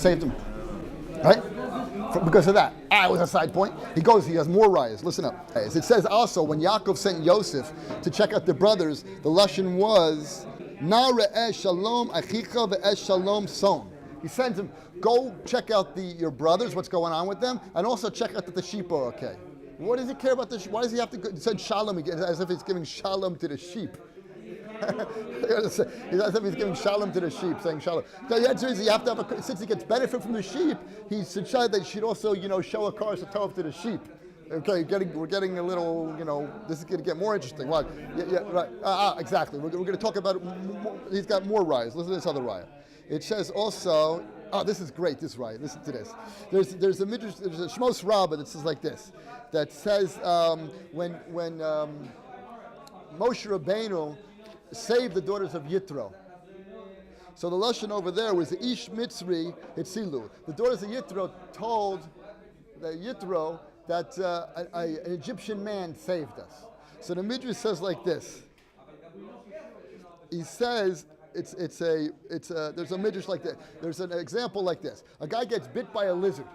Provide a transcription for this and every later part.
saved him. Right? Because of that. It was a side point. He has more rayas. Listen up. It says also, when Yaakov sent Yosef to check out the brothers, the lashon was, Na re'eh shalom achicha ve'eh shalom son. He sends him, go check out your brothers, what's going on with them, and also check out that the sheep are okay. What does he care about the sheep? Why does he have to go? He said shalom, as if he's giving shalom to the sheep. As if he's giving shalom to the sheep, saying shalom. So the answer is you have to have since he gets benefit from the sheep, he should show that he should also, show a karas hatov to the sheep. Okay, we're getting a little, this is going to get more interesting. What? Yeah, right. Exactly. We're going to talk about, he's got more rayas. Listen to this other raya. It says also, this is great, this raya. Listen to this. There's a midrash, there's a Shmos Rabbah that says like this, that says when Moshe Rabbeinu saved the daughters of Yitro. So the lashon over there was the Ish Mitzri Hitzilu. The daughters of Yitro told the Yitro that an Egyptian man saved us. So the midrash says like this. He says there's a midrash like that. There's an example like this. A guy gets bit by a lizard,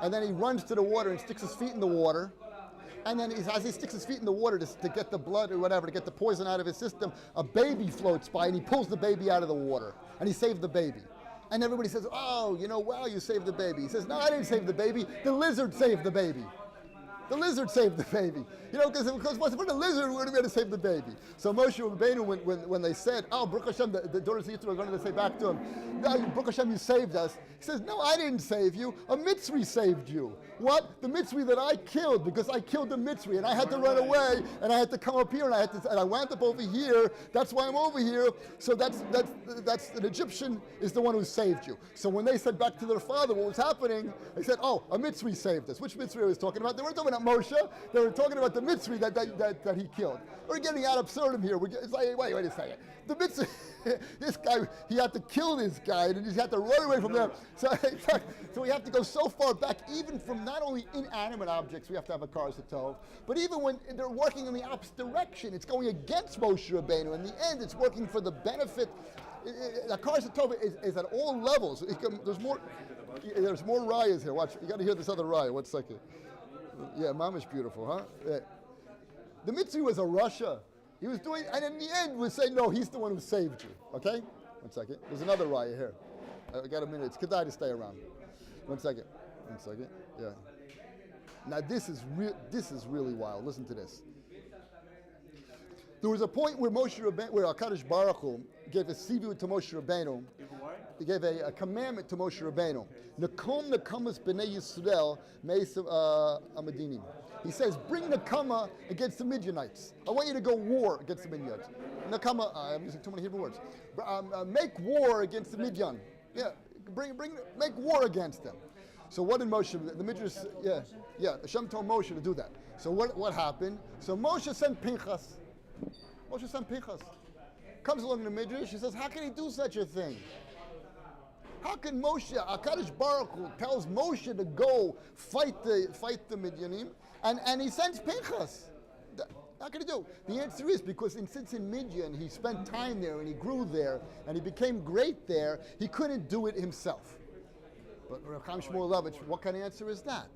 and then he runs to the water and sticks his feet in the water. And then as he sticks his feet in the water to get the blood or whatever, to get the poison out of his system, a baby floats by and he pulls the baby out of the water. And he saved the baby. And everybody says, wow, you saved the baby. He says, no, I didn't save the baby. The lizard saved the baby. The lizard saved the baby. Because for the lizard, we're going to save the baby. So Moshe Rabbeinu, when they said, Baruch Hashem, the daughters of Yisrael are going to say back to him, no, Baruch Hashem, you saved us. He says, no, I didn't save you. A Mitzri saved you. What? The Mitzri that I killed, because I killed the Mitzri, and I had to run away, and I had to come up here, and I wound up over here. That's why I'm over here. So that's an Egyptian is the one who saved you. So when they said back to their father what was happening, they said, a Mitzri saved us. Which Mitzri I was talking about? They weren't talking about Moshe. They were talking about the Mitzri that he killed. We're getting ad absurdum here. It's like, wait a second. The Mitzri, this guy, he had to kill this guy, and he had to run away from there. So we have to go so far back, even from not only inanimate objects, we have to have a karas hatov, but even when they're working in the opposite direction, it's going against Moshe Rabbeinu. In the end, it's working for the benefit. The karas hatov is at all levels. There's more rayas here. Watch, you got to hear this other raya. 1 second. Yeah, Mama's beautiful, huh? Yeah. The Mitzri was a Russia. He was doing, and in the end, we say, no, he's the one who saved you. Okay? 1 second. There's another raya here. I got a minute. It's Kedai to stay around. 1 second. 1 second. Yeah. Now this is really wild. Listen to this. There was a point where HaKadosh Baruch Hu gave a sivu to Moshe Rabbeinu. He gave a commandment to Moshe Rabbeinu. Nakom nakamas b'nei Yisrael meis amadinim. He says, bring Nakama against the Midianites. I want you to go war against the Midianites. Nakama, I'm using too many Hebrew words. Make war against the Midian. Yeah, make war against them. So what did Moshe, the Midrash, Hashem told Moshe to do that. So what happened? So Moshe sent Pinchas. Comes along the Midrash, he says, how can he do such a thing? How can Moshe, HaKadosh Baruch Hu tells Moshe to go fight the Midianim, and he sends Pinchas? How can he do? The answer is because since in Midian he spent time there and he grew there and he became great there, he couldn't do it himself. But Recham Shmuelevich, what kind of answer is that?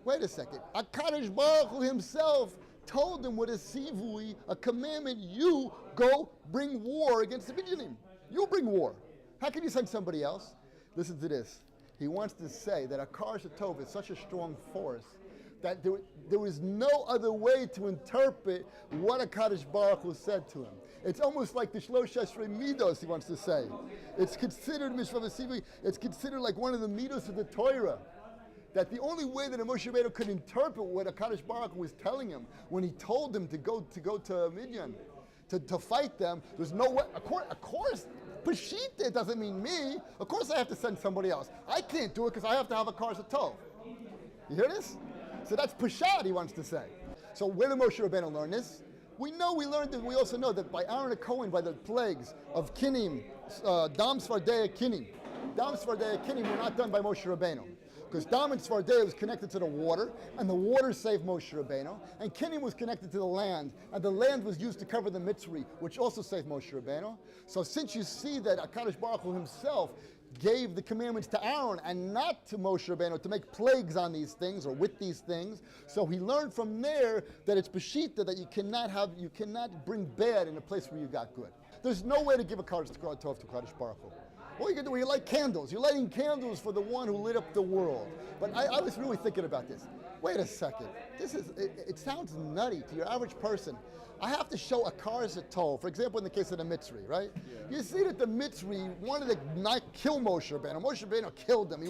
Wait a second. HaKadosh Baruch Hu himself told him with a sivui, a commandment, you go bring war against the Midianim. You bring war. How can you send somebody else? Listen to this. He wants to say that a karas hatov is such a strong force that there was no other way to interpret what a HaKadosh Baruch Hu said to him. It's almost like the Shlosh Esrei Midos, he wants to say. It's considered, it's considered like one of the Midos of the Torah. That the only way that a Moshe Rabbeinu could interpret what a HaKadosh Baruch Hu was telling him when he told him to go to Midian, to fight them, there's no way. Of course, Pashita doesn't mean me. Of course I have to send somebody else. I can't do it because I have to have a karas hatov. You hear this? So that's Pashat, he wants to say. So where did Moshe Rabbeinu learn this? We learned it, we also know that by Aaron HaKohen, by the plagues of Kinim, Dam Svardei Kinim. Dam Svardei Kinim were not done by Moshe Rabbeinu. Because Dam and Svardei was connected to the water, and the water saved Moshe Rabbeinu, and Kinim was connected to the land, and the land was used to cover the Mitzri, which also saved Moshe Rabbeinu. So since you see that HaKadosh Baruch Hu himself gave the commandments to Aaron and not to Moshe Rabbeinu to make plagues on these things or with these things. So he learned from there that it's Peshita that you cannot bring bad in a place where you got good. There's no way to give a Kaddish Tov to Kaddish Baruch Hu. All you can do, you light candles. You're lighting candles for the one who lit up the world. But I was really thinking about this. Wait a second. It sounds nutty to your average person. I have to show a Karza Tov. For example, in the case of the Mitzri, right? Yeah. You see that the Mitzri wanted to not kill Moshe Rabbeinu. Moshe Rabbeinu killed him. He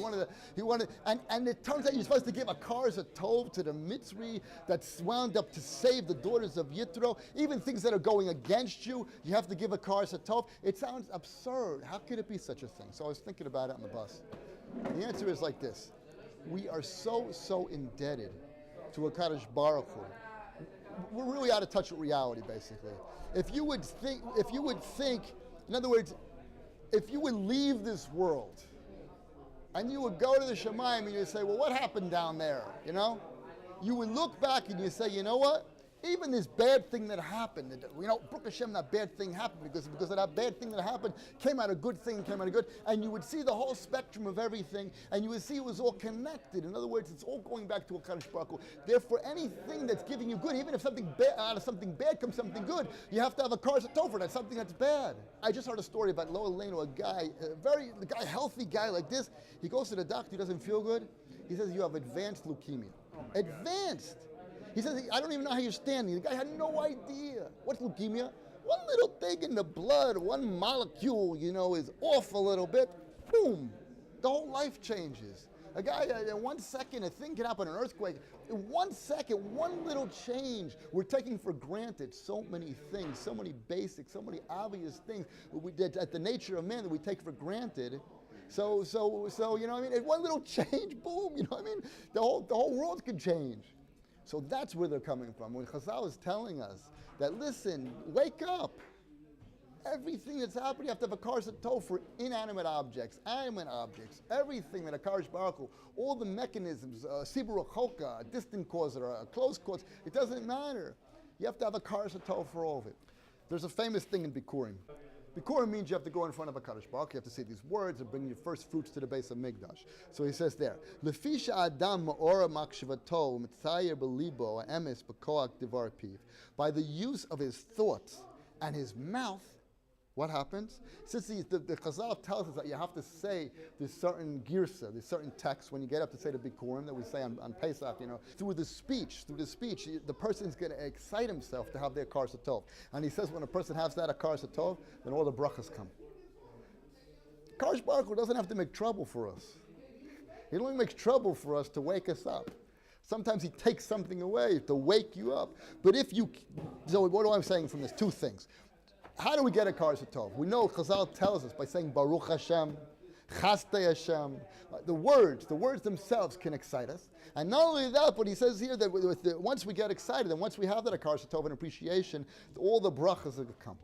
wanted, and it turns out you're supposed to give a Karza Tov to the Mitzri that's wound up to save the daughters of Yitro. Even things that are going against you, you have to give a Karza Tov. It sounds absurd. How could it be such a thing? So I was thinking about it on the bus. The answer is like this. We are so indebted to a Kaddish Baruch Hu. We're really out of touch with reality, basically. If you would think, in other words, if you would leave this world and you would go to the Shemaim and you would say, well, what happened down there, you know? You would look back and you say, you know what? Even this bad thing that happened, Baruch Hashem, that bad thing happened because of that bad thing that happened came out a good thing, came out a good, and you would see the whole spectrum of everything, and you would see it was all connected. In other words, it's all going back to a Kaddish Baruch Hu. Therefore, anything that's giving you good, even if something bad, out of something bad comes something good, you have to have a Karza Tov for that, something that's bad. I just heard a story about Lo Aleinu, a healthy guy like this. He goes to the doctor, he doesn't feel good. He says, you have advanced leukemia. Advanced. He says, I don't even know how you're standing. The guy had no idea. What's leukemia? One little thing in the blood, one molecule, is off a little bit. Boom. The whole life changes. A guy, in 1 second, a thing can happen, an earthquake. In 1 second, one little change. We're taking for granted so many things, so many basic, so many obvious things at the nature of man that we take for granted. So, you know what I mean? In one little change, boom, you know what I mean? The whole world could change. So that's where they're coming from. When Chazal is telling us that, listen, wake up. Everything that's happening, you have to have a Karza Tov for inanimate objects, animate objects, everything that a Kaddish Baruch Hu, all the mechanisms, Sibur Choka, a distant cause or a close cause, it doesn't matter. You have to have a Karza Tov for all of it. There's a famous thing in Bikurim. Bikurim means you have to go in front of a Kaddish Baruch Hu, you have to say these words and bring your first fruits to the base of Mikdash. So he says there, Lefisha Adam Ma'ora Makshavato Mitzayer Belibo Emes Bekoach Devar Piv. By the use of his thoughts and his mouth, what happens? Since the Chazal tells us that you have to say this certain girsa, this certain text when you get up to say the Bikurim that we say on Pesach, through the speech, the person's going to excite himself to have their Karza Tov. And he says when a person has that a Karza Tov, then all the brachas come. Kaddish Baruch Hu doesn't have to make trouble for us. He only makes trouble for us to wake us up. Sometimes he takes something away to wake you up. But so what am I saying from this? Two things. How do we get a Karza Tov? We know Chazal tells us by saying Baruch Hashem, Chastei Hashem. The words themselves can excite us. And not only that, but he says here that once we get excited and once we have that a Karza Tov and appreciation, all the brachas are going to come.